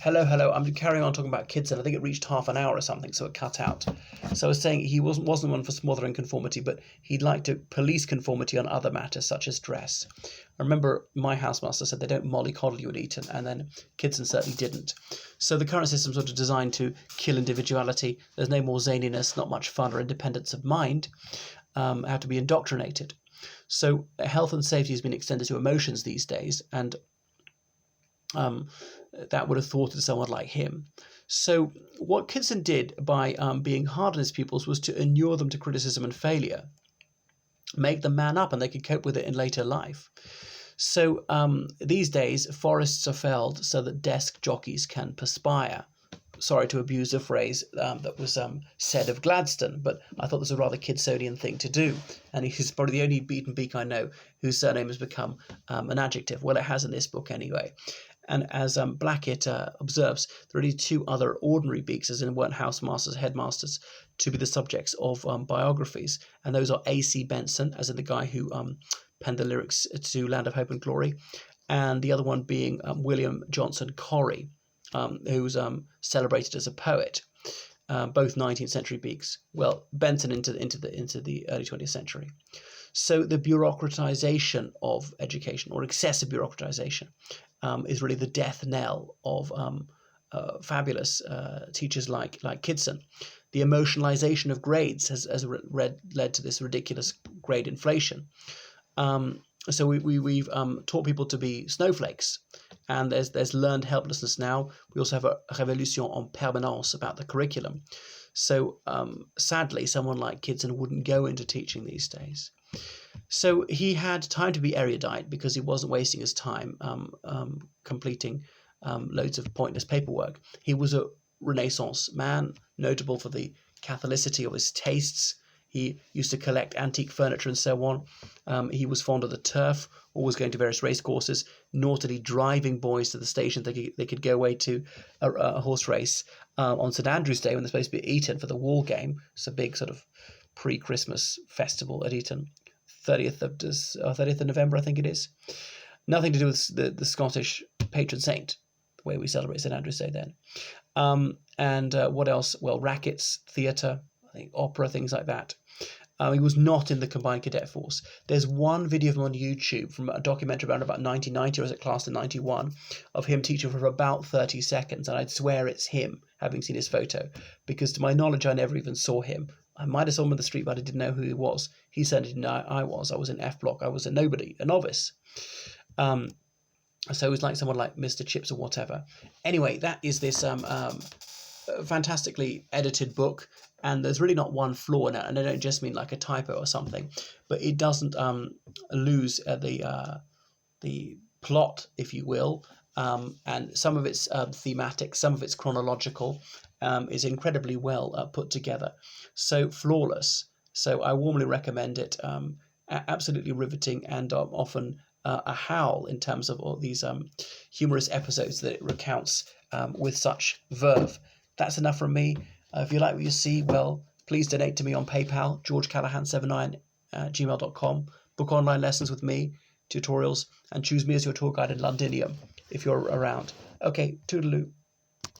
Hello. I'm carrying on talking about Kidson. I think it reached half an hour or something, so it cut out. So I was saying he wasn't one for smothering conformity, but he'd like to police conformity on other matters, such as dress. I remember my housemaster said they don't mollycoddle you at Eton, and then Kidson certainly didn't. So the current system's sort of designed to kill individuality. There's no more zaniness, not much fun or independence of mind. Have to be indoctrinated. So health and safety has been extended to emotions these days, and that would have thwarted someone like him. So what Kidson did by being hard on his pupils was to inure them to criticism and failure, make them man up, and they could cope with it in later life. So these days, forests are felled so that desk jockeys can perspire. Sorry to abuse a phrase that was said of Gladstone, but I thought this was a rather Kidsonian thing to do. And he's probably the only beaten beak I know whose surname has become an adjective. Well, it has in this book anyway. And as Blackett observes, there are only two other ordinary beaks, as in weren't housemasters, headmasters, to be the subjects of biographies. And those are A.C. Benson, as in the guy who penned the lyrics to Land of Hope and Glory, and the other one being William Johnson Corry, who's celebrated as a poet. Both 19th century beaks. Well, Benson into the early 20th century. So the bureaucratization of education, or excessive bureaucratization, is really the death knell of fabulous teachers like Kidson. The emotionalization of grades has led to this ridiculous grade inflation. So we've taught people to be snowflakes, and there's learned helplessness now. We also have a révolution en permanence about the curriculum. So sadly, someone like Kidson wouldn't go into teaching these days. So he had time to be erudite because he wasn't wasting his time completing loads of pointless paperwork. He was a Renaissance man, notable for the catholicity of his tastes. He used to collect antique furniture and so on. He was fond of the turf, always going to various race courses, naughtily driving boys to the station they could go away to a horse race on St Andrew's Day when they're supposed to be at Eton for the Wall game. It's a big sort of pre-Christmas festival at Eton. 30th of November, I think it is. Nothing to do with the Scottish patron saint, the way we celebrate St Andrew's Day then. And what else? Well, rackets, theatre, I think opera, things like that. He was not in the Combined Cadet Force. There's one video of him on YouTube from a documentary around about 1990, or is it classed in 91, of him teaching for about 30 seconds, and I'd swear it's him, having seen his photo, because to my knowledge, I never even saw him. I might have saw him in the street, but I didn't know who he was. He certainly didn't know I was. I was in F Block. I was a nobody, a novice. So it was like someone like Mr. Chips or whatever. Anyway, that is this fantastically edited book, and there's really not one flaw in it, and I don't just mean like a typo or something, but it doesn't lose the plot, if you will, and some of it's thematic, some of it's chronological, is incredibly well put together, so flawless. So I warmly recommend it. Absolutely riveting, and often a howl in terms of all these humorous episodes that it recounts with such verve. That's enough from me. If you like what you see, well, please donate to me on PayPal, georgecallahan79@gmail.com. Book online lessons with me, tutorials, and choose me as your tour guide in Londinium if you're around. Okay, toodaloo.